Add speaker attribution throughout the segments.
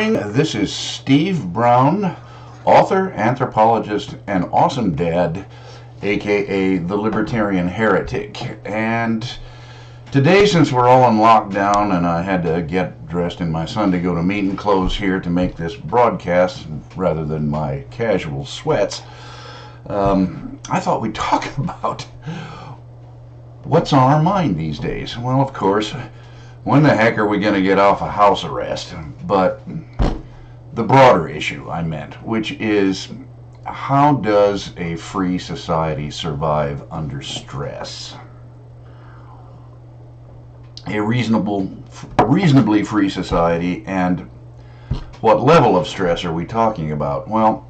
Speaker 1: morning. This is Steve Brown, author, anthropologist, and awesome dad, aka the Libertarian Heretic. And today, since we're all in lockdown and I had to get dressed in my Sunday go to meeting clothes here to make this broadcast rather than my casual sweats, I thought we'd talk about what's on our mind these days. Well, of course, when the heck are we going to get off of house arrest? But the broader issue I meant, which is, how does a free society survive under stress? A reasonably free society, and what level of stress are we talking about? Well,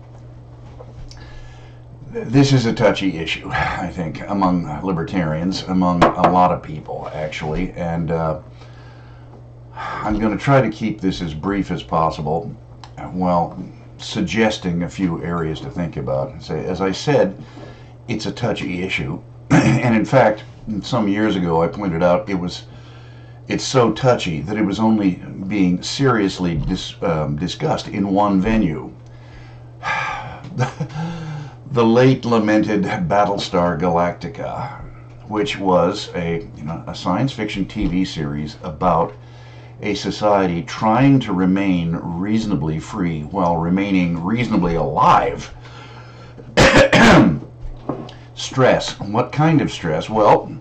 Speaker 1: this is a touchy issue, I think, among libertarians, among a lot of people, actually, and I'm going to try to keep this as brief as possible, while suggesting a few areas to think about. So, as I said, it's a touchy issue, and in fact, some years ago I pointed out it's so touchy that it was only being seriously discussed in one venue. The late lamented Battlestar Galactica, which was a science fiction TV series about a society trying to remain reasonably free while remaining reasonably alive. Stress. What kind of stress? Well,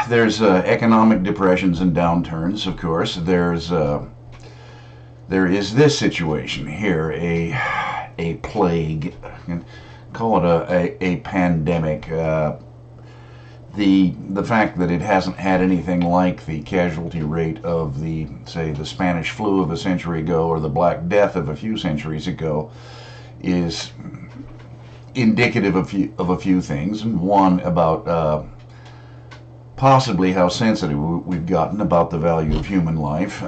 Speaker 1: there's economic depressions and downturns, of course. There is this situation here, a plague, call it a pandemic. The fact that it hasn't had anything like the casualty rate of the Spanish flu of a century ago or the Black Death of a few centuries ago is indicative of a few things. One, about possibly how sensitive we've gotten about the value of human life.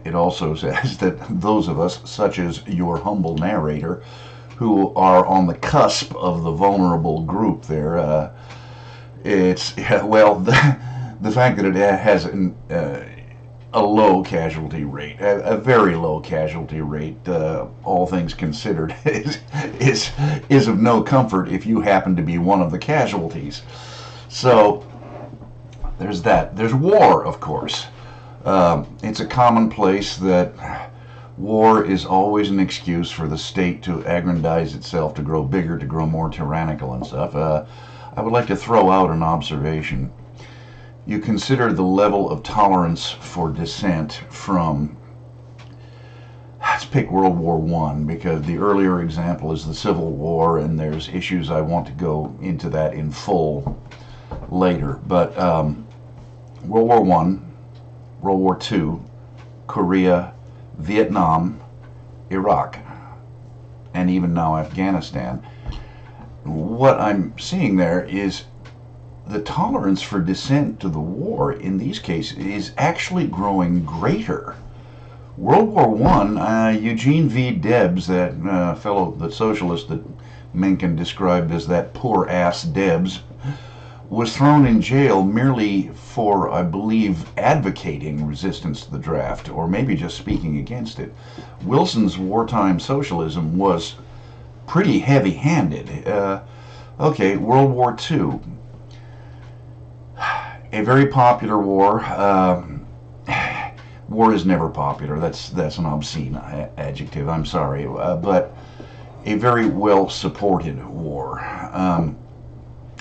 Speaker 1: It also says that those of us, such as your humble narrator, who are on the cusp of the vulnerable group there, the fact that it has a low casualty rate, a very low casualty rate, all things considered, is of no comfort if you happen to be one of the casualties. So there's that. There's war, of course. It's a commonplace that war is always an excuse for the state to aggrandize itself, to grow bigger, to grow more tyrannical and stuff. I would like to throw out an observation. You consider the level of tolerance for dissent from, let's pick World War I, because the earlier example is the Civil War, and there's issues I want to go into that in full later. But World War I, World War II, Korea, Vietnam, Iraq, and even now Afghanistan. What I'm seeing there is the tolerance for dissent to the war in these cases is actually growing greater. World War I, Eugene V. Debs, that the socialist that Mencken described as that poor ass Debs, was thrown in jail merely for, I believe, advocating resistance to the draft, or maybe just speaking against it. Wilson's wartime socialism was pretty heavy-handed. Okay, World War II. A very popular war. War is never popular. That's an obscene adjective. I'm sorry, but a very well-supported war.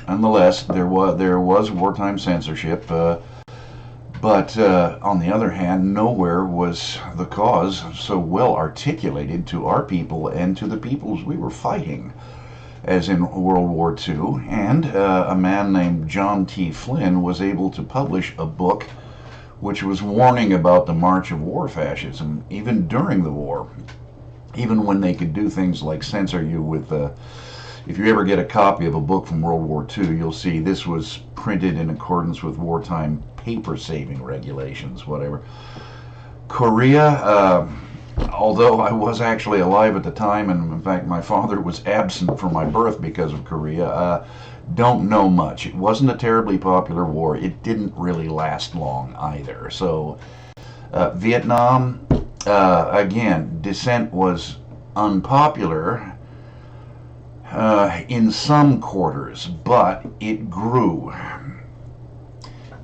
Speaker 1: Nonetheless, there was wartime censorship, but on the other hand, nowhere was the cause so well articulated to our people and to the peoples we were fighting as in World War II. And a man named John T. Flynn was able to publish a book which was warning about the march of war fascism, even during the war, even when they could do things like censor you with if you ever get a copy of a book from World War II, you'll see this was printed in accordance with wartime paper-saving regulations, whatever. Korea, although I was actually alive at the time, and in fact my father was absent from my birth because of Korea, don't know much. It wasn't a terribly popular war. It didn't really last long either. So Vietnam, Again, dissent was unpopular in some quarters, but it grew.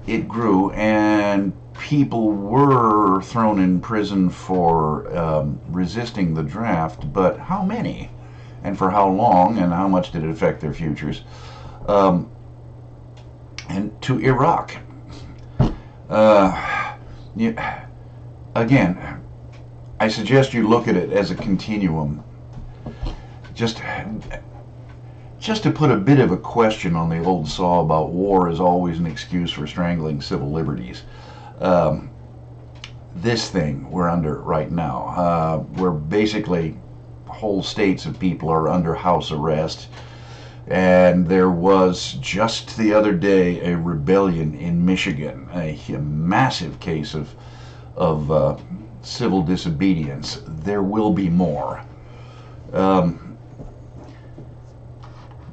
Speaker 1: It grew, and people were thrown in prison for resisting the draft, but how many? And for how long, and how much did it affect their futures? Um, and to Iraq. Yeah, again, I suggest you look at it as a continuum. Just, just to put a bit of a question on the old saw about war is always an excuse for strangling civil liberties. Um, this thing we're under right now, where basically whole states of people are under house arrest. And there was just the other day a rebellion in Michigan, a massive case of civil disobedience. There will be more. Um,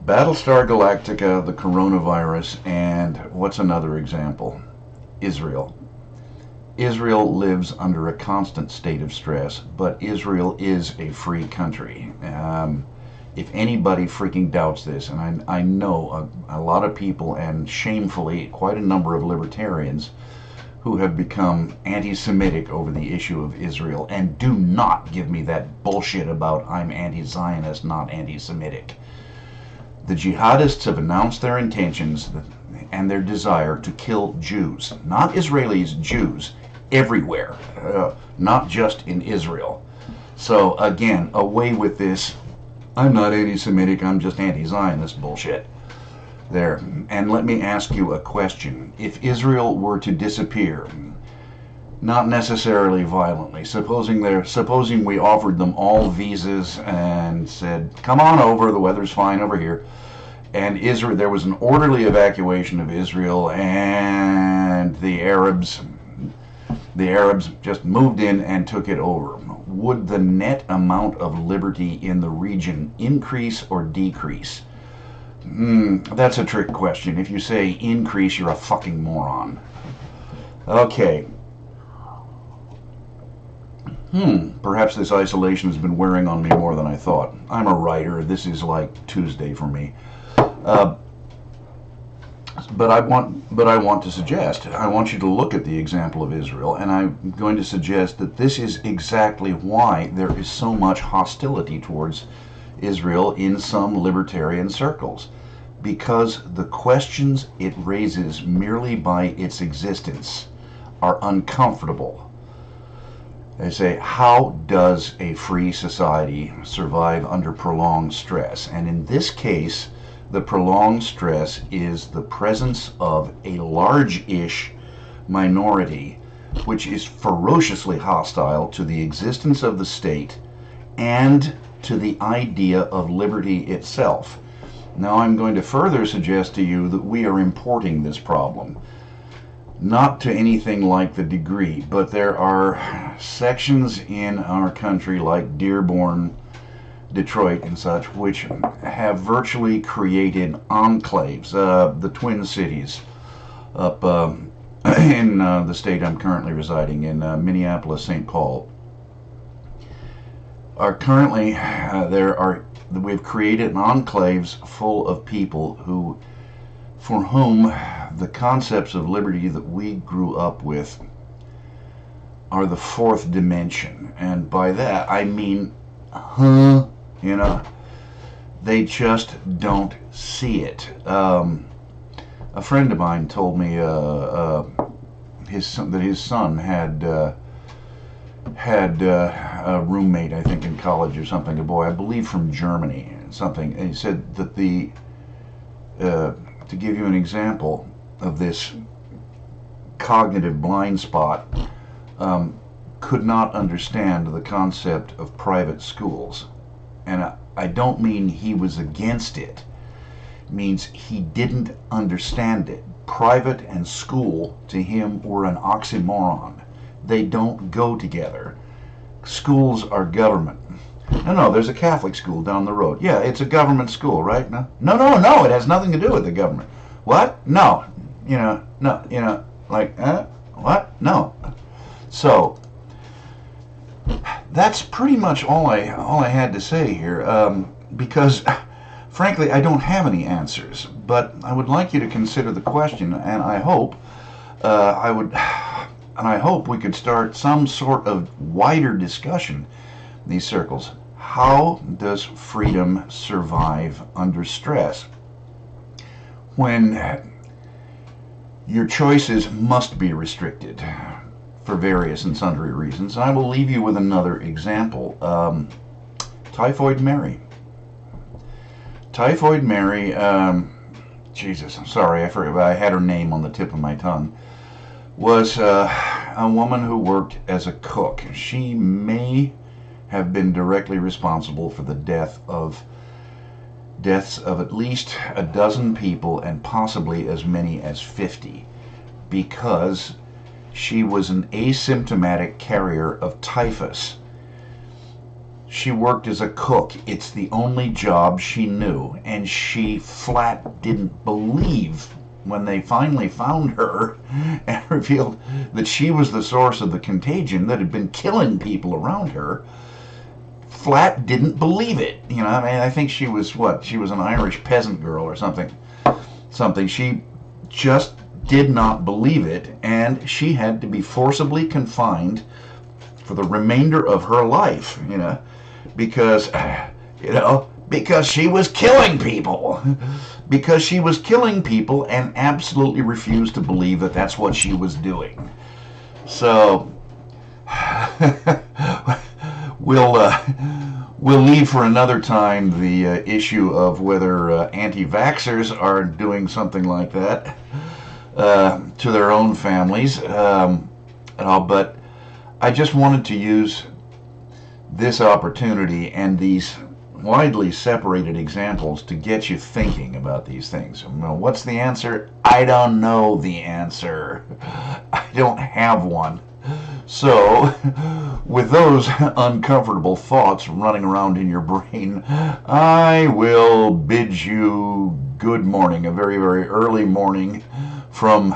Speaker 1: Battlestar Galactica, the coronavirus, and what's another example? Israel. Israel lives under a constant state of stress, but Israel is a free country. If anybody freaking doubts this, and I know a lot of people, and shamefully quite a number of libertarians, who have become anti-Semitic over the issue of Israel, and do not give me that bullshit about I'm anti-Zionist, not anti-Semitic. The jihadists have announced their intentions and their desire to kill Jews, not Israelis, Jews, everywhere, not just in Israel. So again, away with this, I'm not anti-Semitic, I'm just anti-Zionist bullshit. There. And let me ask you a question. If Israel were to disappear, not necessarily violently, supposing we offered them all visas and said, come on over, the weather's fine over here, and Israel, there was an orderly evacuation of Israel, and the Arabs just moved in and took it over, would the net amount of liberty in the region increase or decrease? That's a trick question. If you say increase, you're a fucking moron. Okay. Perhaps this isolation has been wearing on me more than I thought. I'm a writer. This is like Tuesday for me. But I want to suggest, I want you to look at the example of Israel, and I'm going to suggest that this is exactly why there is so much hostility towards Israel in some libertarian circles, because the questions it raises merely by its existence are uncomfortable. They say, how does a free society survive under prolonged stress? And in this case, the prolonged stress is the presence of a large-ish minority which is ferociously hostile to the existence of the state and to the idea of liberty itself. Now I'm going to further suggest to you that we are importing this problem. Not to anything like the degree, but there are sections in our country like Dearborn, Detroit and such, which have virtually created enclaves. The Twin Cities up in the state I'm currently residing in, Minneapolis, St. Paul, are currently, we've created enclaves full of people for whom the concepts of liberty that we grew up with are the fourth dimension. And by that I mean, they just don't see it. A friend of mine told me that his son had a roommate, I think in college or something, a boy, I believe from Germany, something, and he said that to give you an example of this cognitive blind spot, could not understand the concept of private schools. And I don't mean he was against it. It means he didn't understand it. Private and school to him were an oxymoron. They don't go together. Schools are government. No, there's a Catholic school down the road. Yeah, it's a government school, right? No, it has nothing to do with the government. What? No. What? No. So, that's pretty much all I had to say here, because frankly I don't have any answers. But I would like you to consider the question, and I hope we could start some sort of wider discussion in these circles. How does freedom survive under stress? When your choices must be restricted for various and sundry reasons. And I will leave you with another example. Typhoid Mary. Typhoid Mary, Jesus, I'm sorry, I forgot, I had her name on the tip of my tongue, was a woman who worked as a cook. She may have been directly responsible for the deaths of at least a dozen people and possibly as many as 50, because she was an asymptomatic carrier of typhus. She worked as a cook. It's the only job she knew, and she flat didn't believe when they finally found her and revealed that she was the source of the contagion that had been killing people around her. Flat didn't believe it. You know, I mean, I think she was she was an Irish peasant girl or something. She just did not believe it, and she had to be forcibly confined for the remainder of her life, because she was killing people. Because she was killing people and absolutely refused to believe that that's what she was doing. So we'll leave for another time the issue of whether anti-vaxxers are doing something like that to their own families. But I just wanted to use this opportunity and these widely separated examples to get you thinking about these things. What's the answer? I don't know the answer. I don't have one. So, with those uncomfortable thoughts running around in your brain, I will bid you good morning, a very, very early morning from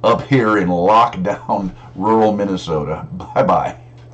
Speaker 1: up here in lockdown rural Minnesota. Bye-bye.